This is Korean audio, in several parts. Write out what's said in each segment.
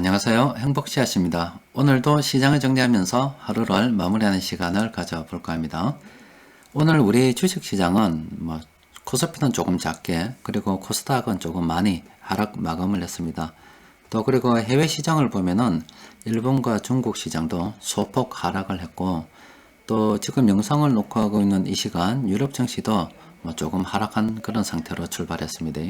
안녕하세요. 행복씨앗입니다. 오늘도 시장을 정리하면서 하루를 마무리하는 시간을 가져볼까 합니다. 오늘 우리 주식시장은 코스피는 조금 작게 그리고 코스닥은 조금 많이 하락 마감을 했습니다. 또 그리고 해외 시장을 보면은 일본과 중국 시장도 소폭 하락을 했고, 또 지금 영상을 녹화하고 있는 이 시간 유럽 증시도 조금 하락한 그런 상태로 출발했습니다.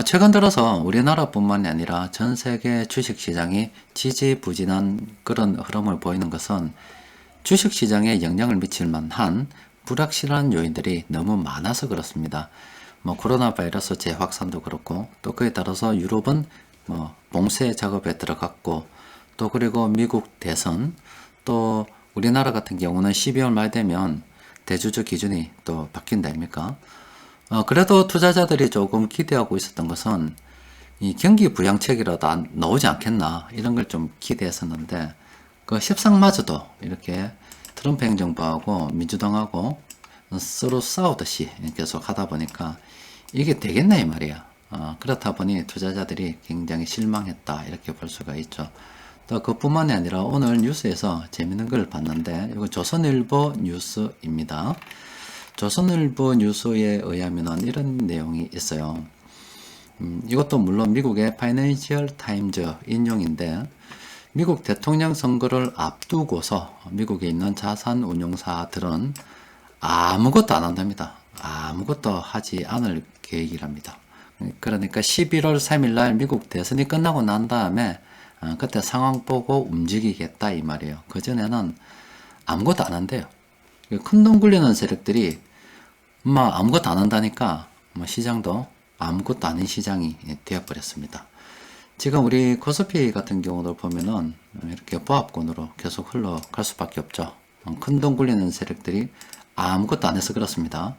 최근 들어서 우리나라뿐만이 아니라 전 세계 주식시장이 지지부진한 그런 흐름을 보이는 것은 주식시장에 영향을 미칠 만한 불확실한 요인들이 너무 많아서 그렇습니다. 코로나 바이러스 재확산도 그렇고, 또 그에 따라서 유럽은 봉쇄 작업에 들어갔고, 또 그리고 미국 대선, 또 우리나라 같은 경우는 12월 말 되면 대주주 기준이 또 바뀐다 아닙니까? 그래도 투자자들이 조금 기대하고 있었던 것은 이 경기 부양책이라도 나오지 않겠나 이런 걸 좀 기대했었는데, 그 협상마저도 이렇게 트럼프 행정부하고 민주당하고 서로 싸우듯이 계속 하다 보니까 이게 되겠나 이 말이야. 그렇다 보니 투자자들이 굉장히 실망했다 이렇게 볼 수가 있죠. 또 그뿐만이 아니라 오늘 뉴스에서 재밌는 걸 봤는데, 이거 조선일보 뉴스입니다. 조선일보 뉴스에 의하면 이런 내용이 있어요. 이것도 물론 미국의 파이낸셜 타임즈 인용인데, 미국 대통령 선거를 앞두고서 미국에 있는 자산 운용사들은 아무것도 안 한답니다. 아무것도 하지 않을 계획이랍니다. 그러니까 11월 3일 날 미국 대선이 끝나고 난 다음에 그때 상황 보고 움직이겠다 이 말이에요. 그전에는 아무것도 안 한대요. 큰 돈 굴리는 세력들이 아무것도 안 한다니까 시장도 아무것도 아닌 시장이 되어버렸습니다. 지금 우리 코스피 같은 경우도 보면은 이렇게 보합권으로 계속 흘러갈 수밖에 없죠. 큰 돈 굴리는 세력들이 아무것도 안 해서 그렇습니다.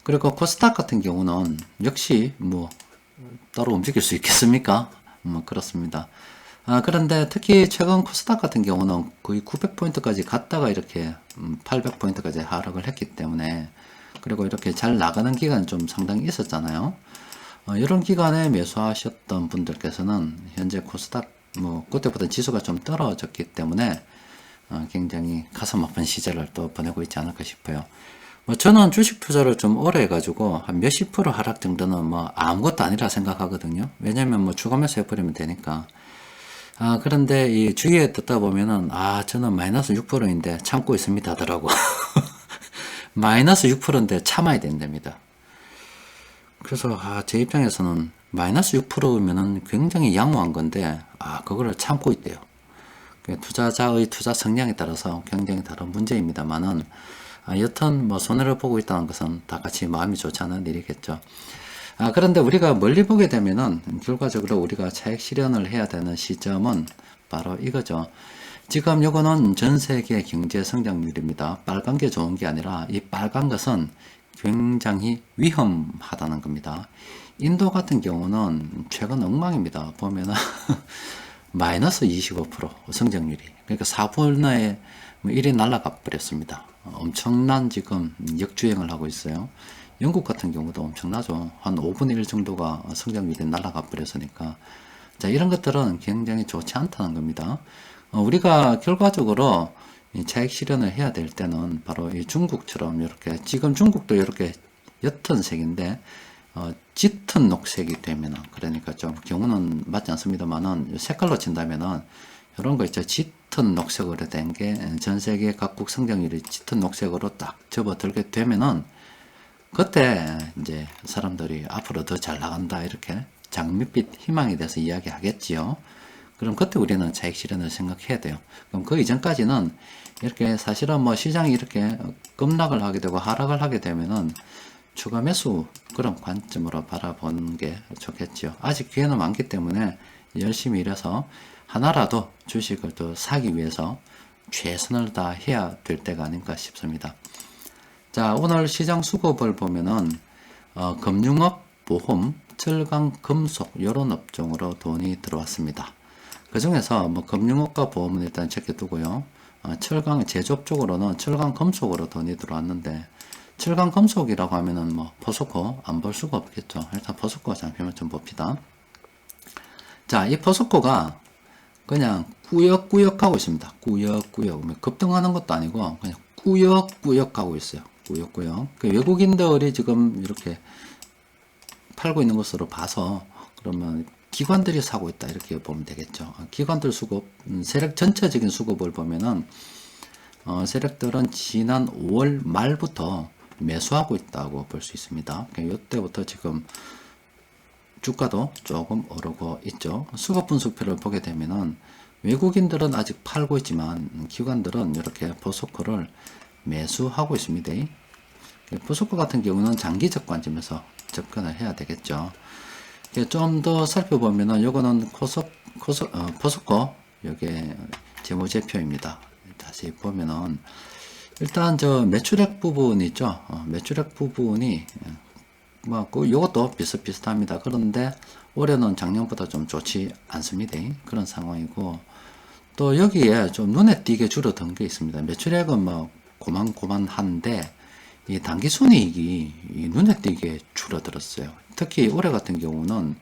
그리고 코스닥 같은 경우는 역시 따로 움직일 수 있겠습니까? 그렇습니다. 그런데 특히 최근 코스닥 같은 경우는 거의 900포인트까지 갔다가 이렇게 800포인트까지 하락을 했기 때문에, 그리고 이렇게 잘 나가는 기간 좀 상당히 있었잖아요. 이런 기간에 매수하셨던 분들께서는 현재 코스닥 그때보다 지수가 좀 떨어졌기 때문에 굉장히 가슴 아픈 시절을 또 보내고 있지 않을까 싶어요. 저는 주식 투자를 좀 오래 해가지고 한 몇십 프로 하락 정도는 아무것도 아니라 생각하거든요. 왜냐면 추가 매수해버리면 되니까. 그런데 이 주위에 듣다 보면은 저는 마이너스 6%인데 참고 있습니다 하더라고. 마이너스 6%인데 참아야 된답니다. 그래서 제 입장에서는 마이너스 6%면은 굉장히 양호한 건데 그거를 참고 있대요. 투자자의 투자 성향에 따라서 굉장히 다른 문제입니다만은, 여튼 손해를 보고 있다는 것은 다 같이 마음이 좋지 않은 일이겠죠. 그런데 우리가 멀리 보게 되면은 결과적으로 우리가 차익 실현을 해야 되는 시점은 바로 이거죠. 지금 요거는 전 세계 경제 성장률입니다. 빨간 게 좋은 게 아니라 이 빨간 것은 굉장히 위험하다는 겁니다. 인도 같은 경우는 최근 엉망입니다. 보면은 마이너스 25% 성장률이, 그러니까 4분의 1이 날아가 버렸습니다. 엄청난 지금 역주행을 하고 있어요. 영국 같은 경우도 엄청나죠. 한 5분의 1 정도가 성장률이 날아가 버렸으니까. 자, 이런 것들은 굉장히 좋지 않다는 겁니다. 우리가 결과적으로 차익 실현을 해야 될 때는 바로 이 중국처럼 이렇게, 지금 중국도 이렇게 옅은 색인데 짙은 녹색이 되면은, 그러니까 좀 경우는 맞지 않습니다만은 색깔로 친다면은 이런 거 있죠. 짙은 녹색으로 된 게 전 세계 각국 성장률이 짙은 녹색으로 딱 접어들게 되면은, 그때 이제 사람들이 앞으로 더 잘 나간다 이렇게 장밋빛 희망에 대해서 이야기하겠지요. 그럼 그때 우리는 차익 실현을 생각해야 돼요. 그럼 그 이전까지는 이렇게 사실은 시장이 이렇게 급락을 하게 되고 하락을 하게 되면은 추가 매수 그런 관점으로 바라보는 게 좋겠죠. 아직 기회는 많기 때문에 열심히 일해서 하나라도 주식을 또 사기 위해서 최선을 다해야 될 때가 아닌가 싶습니다. 자, 오늘 시장 수급을 보면은 금융업, 보험, 철강, 금속 이런 업종으로 돈이 들어왔습니다. 그 중에서 금융업과 보험은 일단 제껴두고요. 철강, 제조업 쪽으로는 철강, 금속으로 돈이 들어왔는데, 철강, 금속이라고 하면은 포스코 안 볼 수가 없겠죠. 일단 포스코 잠시만 좀 봅시다. 자, 이 포스코가 그냥 꾸역꾸역 하고 있습니다. 꾸역꾸역. 급등하는 것도 아니고 그냥 꾸역꾸역 하고 있어요. 꾸역꾸역. 외국인들이 지금 이렇게 팔고 있는 것으로 봐서 그러면 기관들이 사고 있다 이렇게 보면 되겠죠. 기관들 수급, 세력 전체적인 수급을 보면은 세력들은 지난 5월 말부터 매수하고 있다고 볼 수 있습니다. 이때부터 지금 주가도 조금 오르고 있죠. 수급 분석표를 보게 되면은 외국인들은 아직 팔고 있지만 기관들은 이렇게 포스코를 매수하고 있습니다. 포스코 같은 경우는 장기적 관점에서 접근을 해야 되겠죠. 좀 더 살펴보면은 요거는 포스코 요게 재무제표입니다. 다시 보면은 일단 저 매출액 부분 있죠. 매출액 부분이 요것도 비슷비슷합니다. 그런데 올해는 작년보다 좀 좋지 않습니다. 그런 상황이고, 또 여기에 좀 눈에 띄게 줄어든 게 있습니다. 매출액은 뭐 고만고만한데 이 당기순이익이 눈에 띄게 줄어들었어요. 특히 올해 같은 경우는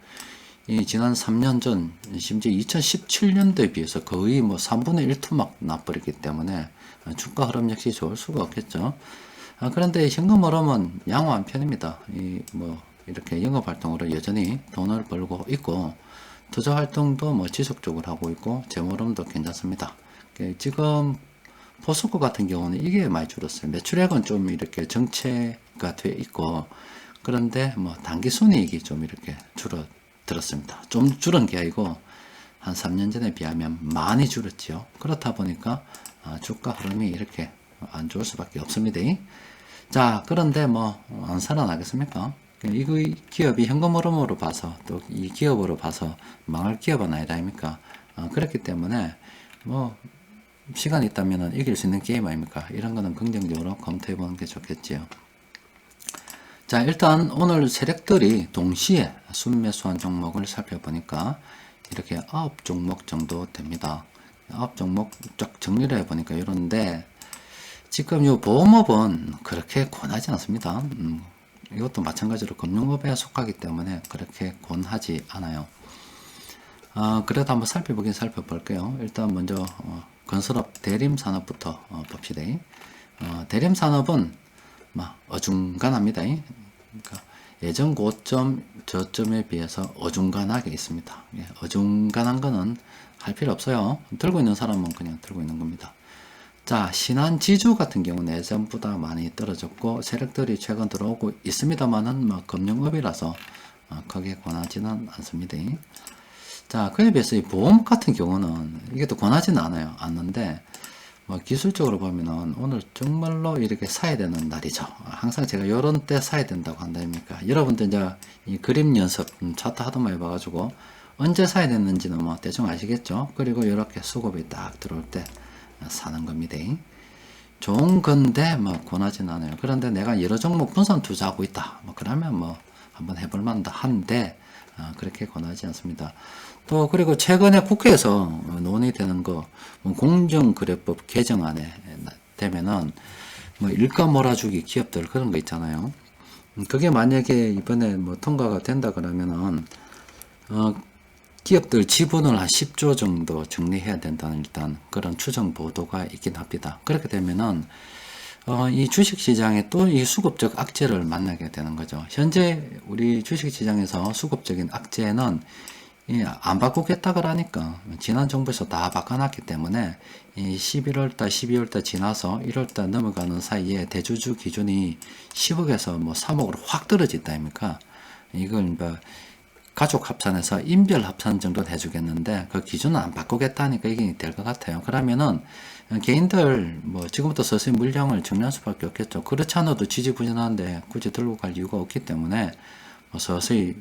이 지난 3년 전, 심지어 2017년도에 비해서 거의 뭐 3분의 1 토막 나버렸기 때문에 주가 흐름 역시 좋을 수가 없겠죠. 그런데 현금 흐름은 양호한 편입니다. 이렇게 영업 활동으로 여전히 돈을 벌고 있고, 투자 활동도 뭐 지속적으로 하고 있고, 재무 흐름도 괜찮습니다. 지금 포스코 같은 경우는 이게 많이 줄었어요. 매출액은 좀 이렇게 정체가 돼 있고, 그런데 뭐 단기 순이익이 좀 이렇게 줄어들었습니다. 좀 줄은 게 아니고 한 3년 전에 비하면 많이 줄었죠. 그렇다 보니까 주가 흐름이 이렇게 안 좋을 수밖에 없습니다. 자, 그런데 뭐 안 살아나겠습니까? 이 기업이 현금 흐름으로 봐서 또 이 기업으로 봐서 망할 기업은 아니다 아닙니까? 그렇기 때문에 뭐 시간 있다면 이길 수 있는 게임 아닙니까? 이런 거는 긍정적으로 검토해 보는 게 좋겠지요. 자, 일단 오늘 세력들이 동시에 순매수한 종목을 살펴보니까 이렇게 9종목 정도 됩니다. 9종목 쫙 정리를 해보니까 이런데, 지금 이 보험업은 그렇게 권하지 않습니다. 이것도 마찬가지로 금융업에 속하기 때문에 그렇게 권하지 않아요. 그래도 한번 살펴보긴 살펴볼게요. 일단 먼저 건설업 대림산업부터 봅시다. 대림산업은 어중간합니다. 그러니까 예전 고점 저점에 비해서 어중간하게 있습니다. 어중간한 거는 할 필요 없어요. 들고 있는 사람은 그냥 들고 있는 겁니다. 자, 신한지주 같은 경우는 예전보다 많이 떨어졌고 세력들이 최근 들어오고 있습니다만은 금융업이라서 크게 권하지는 않습니다. 자, 그에 비해서 이 보험 같은 경우는 이게 또 권하지는 않는데 기술적으로 보면은 오늘 정말로 이렇게 사야 되는 날이죠. 항상 제가 요런 때 사야 된다고 한다니까. 여러분들 이제 이 그림 연습 차트 하도 많이 봐가지고 언제 사야 되는지는 뭐 대충 아시겠죠. 그리고 이렇게 수급이 딱 들어올 때 사는 겁니다. 좋은 건데 권하진 않아요. 그런데 내가 여러 종목 분산 투자하고 있다. 그러면 한번 해볼 만도 한데 그렇게 권하지 않습니다. 또 그리고 최근에 국회에서 논의되는 거 공정거래법 개정안에 되면은 일가 몰아주기 기업들 그런 거 있잖아요. 그게 만약에 이번에 통과가 된다 그러면은 기업들 지분을 한 10조 정도 정리해야 된다는 일단 그런 추정 보도가 있긴 합니다. 그렇게 되면은 이 주식시장에 또 이 수급적 악재를 만나게 되는 거죠. 현재 우리 주식시장에서 수급적인 악재는 안 바꾸겠다 그러니까 지난 정부에서 다 바꿔놨기 때문에 이 11월달, 12월달 지나서 1월달 넘어가는 사이에 대주주 기준이 10억에서 3억으로 확 떨어진다 아닙니까? 이걸 가족 합산해서 인별 합산 정도는 해주겠는데 그 기준은 안 바꾸겠다니까 이게 될 것 같아요. 그러면은 개인들 지금부터 서서히 물량을 정리할 수밖에 없겠죠. 그렇지 않아도 지지부진한데 굳이 들고 갈 이유가 없기 때문에 서서히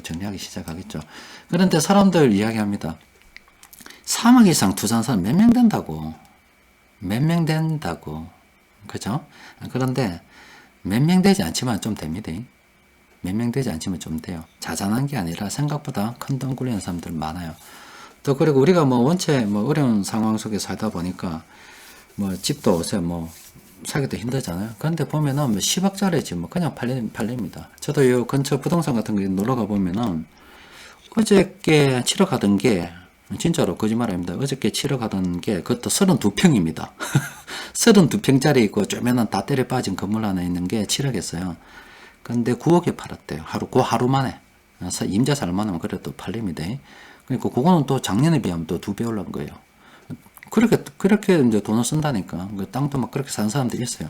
정리하기 시작하겠죠. 그런데 사람들 이야기합니다. 3억 이상 투자한 사람 몇 명 된다고. 몇 명 된다고. 그죠? 그런데 몇 명 되지 않지만 좀 됩니다. 몇 명 되지 않지만 좀 돼요. 자잘한 게 아니라 생각보다 큰 돈 굴리는 사람들 많아요. 또 그리고 우리가 원체 어려운 상황 속에 살다 보니까 집도 요새 사기도 힘들잖아요. 그런데 보면은 10억짜리 집 그냥 팔립니다. 저도 요 근처 부동산 같은 거 놀러 가 보면은 어저께 치러 가던 게, 진짜로 거짓말 아닙니다. 어저께 치러 가던 게, 그것도 32평입니다. 32평짜리 있고, 쪼매난 다 때려 빠진 건물 하나 있는 게 7억이었어요. 근데 9억에 팔았대요. 하루 만에. 임자 살만하면 그래도 팔립니다. 그러니까 그거는 또 작년에 비하면 또 2배 올라간 거예요. 그렇게 이제 돈을 쓴다니까. 그 땅도 막 그렇게 사는 사람들이 있어요.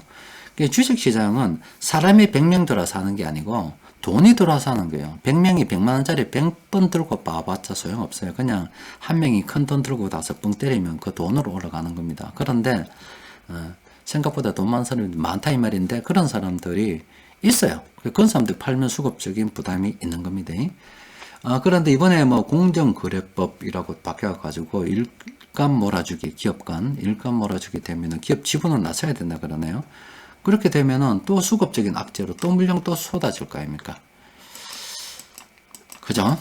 주식시장은 사람이 100명 들어 사는 게 아니고 돈이 들어 사는 거예요. 100명이 100만원짜리 100번 들고 봐봤자 소용없어요. 그냥 한 명이 큰 돈 들고 나서 뻥 때리면 그 돈으로 올라가는 겁니다. 그런데 생각보다 돈 많은 사람이 많다 이 말인데 그런 사람들이 있어요. 그런 사람들 팔면 수급적인 부담이 있는 겁니다. 그런데 이번에 뭐 공정거래법이라고 바뀌어가지고 일감 몰아주기, 기업 간 일감 몰아주기 되면은 기업 지분을 낮춰야 된다 그러네요. 그렇게 되면은 또 수급적인 악재로 또 물량 또 쏟아질 거 아닙니까? 그죠?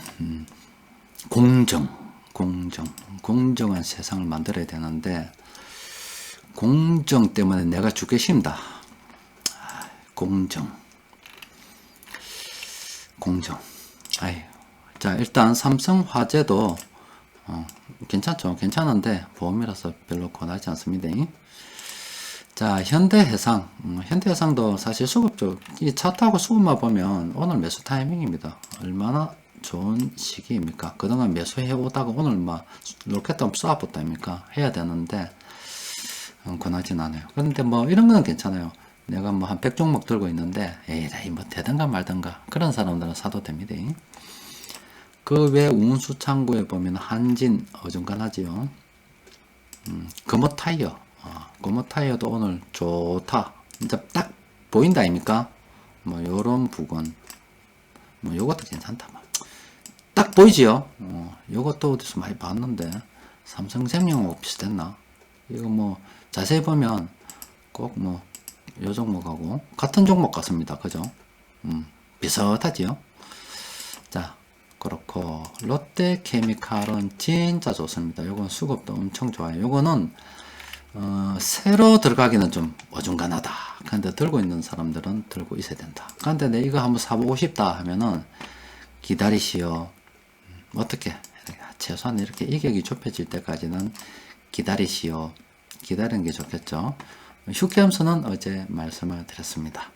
공정한 세상을 만들어야 되는데, 공정 때문에 내가 죽기 싫다. 공정. 아유. 자, 일단 삼성화재도 괜찮죠. 괜찮은데 보험이라서 별로 권하지 않습니다. 자, 현대해상. 현대해상도 사실 수급적, 이 차트하고 수급만 보면 오늘 매수 타이밍입니다. 얼마나 좋은 시기입니까? 그동안 매수해 오다가 오늘 막 로켓 한번 쏴봤다입니까? 해야 되는데 권하진 않아요. 그런데 뭐 이런 거는 괜찮아요. 내가 뭐 한 100종목 들고 있는데 에이 뭐 되든가 말든가 그런 사람들은 사도 됩니다. 그 외 운수창구에 보면 한진 어중간하지요. 금호타이어. 금호타이어도 오늘 좋다. 이제 딱 보인다 아닙니까? 뭐 요런 부분. 뭐 요것도 괜찮다. 딱 보이지요? 요것도 어디서 많이 봤는데 삼성생명하고 비슷했나? 이거 뭐 자세히 보면 꼭 뭐 요 종목하고 같은 종목 같습니다. 그죠? 비슷하지요? 자, 그렇고 롯데케미칼은 진짜 좋습니다. 요건 수급도 엄청 좋아요. 요거는 새로 들어가기는 좀 어중간하다. 근데 들고 있는 사람들은 들고 있어야 된다. 근데 내 이거 한번 사보고 싶다 하면은 기다리시오. 어떻게? 최소한 이렇게 이격이 좁혀질 때까지는 기다리시오. 기다리는 게 좋겠죠. 휴게함수는 어제 말씀을 드렸습니다.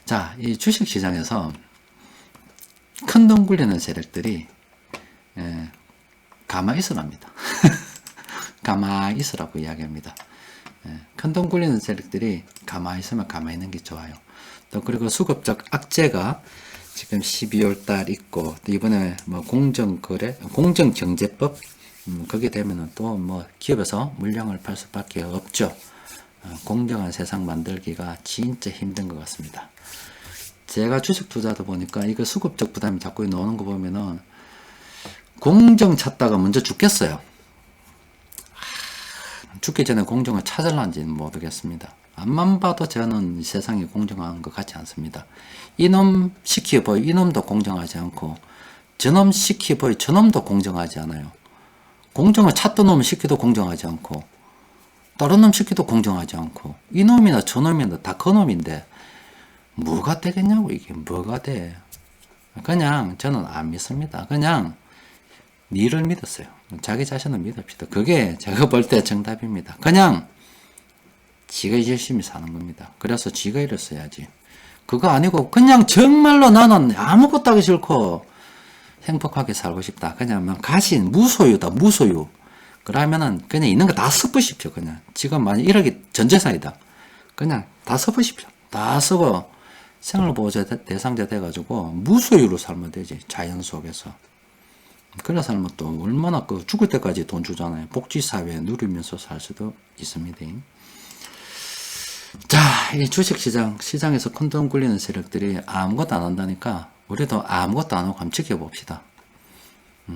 자, 이 주식시장에서 큰 돈 굴리는 세력들이 가만히 있으랍니다. 가만히 있으라고 이야기합니다. 큰 돈 굴리는 세력들이 가만히 있으면 가만히 있는 게 좋아요. 또 그리고 수급적 악재가 지금 12월 달 있고 또 이번에 뭐 공정경제법 그게 되면은 또 뭐 기업에서 물량을 팔 수밖에 없죠. 공정한 세상 만들기가 진짜 힘든 것 같습니다. 제가 주식 투자도 보니까 이거 수급적 부담이 자꾸 나오는 거 보면은 공정 찾다가 먼저 죽겠어요. 죽기 전에 공정을 찾을란지는 모르겠습니다. 앞만 봐도 저는 세상이 공정한 것 같지 않습니다. 이놈 시키보이 이놈도 공정하지 않고 저놈 시키보이 저놈도 공정하지 않아요. 공정을 찾던 놈을 시키도 공정하지 않고 다른 놈 시키도 공정하지 않고 이놈이나 저놈이나 다 그놈인데 뭐가 되겠냐고. 이게 뭐가 돼. 그냥 저는 안 믿습니다. 그냥 니를 믿었어요. 자기 자신을 믿읍시다. 그게 제가 볼 때 정답입니다. 그냥 지가 열심히 사는 겁니다. 그래서 지가 일을 써야지. 그거 아니고 그냥 정말로 나는 아무것도 하기 싫고 행복하게 살고 싶다. 그냥 가신 무소유다. 무소유. 그러면은 그냥 있는 거 다 섞으십시오. 그냥 지금 만약 1억이 전재산이다. 그냥 다 섞으십시오. 다 쓰고 생활보호자 대상자 돼가지고 무소유로 살면 되지. 자연 속에서. 그래 살면 또 얼마나 죽을 때까지 돈 주잖아요. 복지사회 누리면서 살 수도 있습니다. 자, 이 시장에서 큰 돈 굴리는 세력들이 아무것도 안 한다니까 우리도 아무것도 안 하고 한번 지켜봅시다.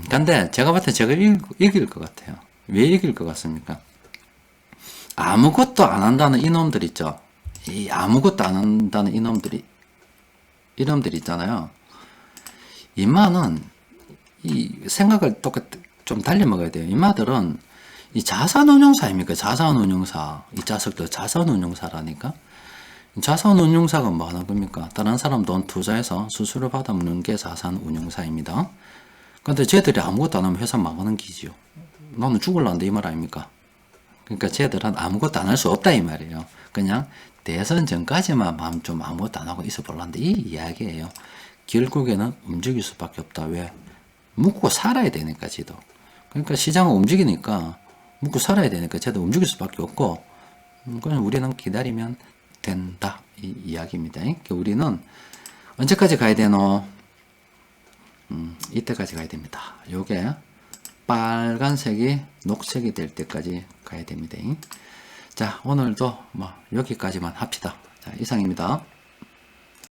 근데 제가 봤을 때 제가 이길 것 같아요. 왜 이길 것 같습니까? 아무것도 안 한다는 이놈들 있죠. 이 아무것도 안 한다는 이놈들 있잖아요. 이마는 이 생각을 좀 달리 먹어야 돼요. 이마들은 이 자산운용사입니까? 자산운용사. 이 자석들 자산운용사라니까? 자산운용사가 뭐 하는 겁니까? 다른 사람 돈 투자해서 수수료 받아먹는 게 자산운용사입니다. 근데 쟤들이 아무것도 안 하면 회사 망하는 기지요. 너는 죽을란데 이 말 아닙니까? 그러니까 쟤들은 아무것도 안 할 수 없다 이 말이에요. 그냥 대선 전까지만 마음 좀 아무것도 안 하고 있어 볼란데 이 이야기예요. 결국에는 움직일 수밖에 없다. 왜? 묵고 살아야 되니까 지도. 그러니까 시장은 움직이니까 묵고 살아야 되니까 쟤도 움직일 수밖에 없고 그냥 우리는 기다리면 된다 이 이야기입니다. 그러니까 우리는 언제까지 가야 되노? 이때까지 가야 됩니다. 요게 빨간색이 녹색이 될 때까지 가야 됩니다. 자, 오늘도 뭐 여기까지만 합시다. 자, 이상입니다.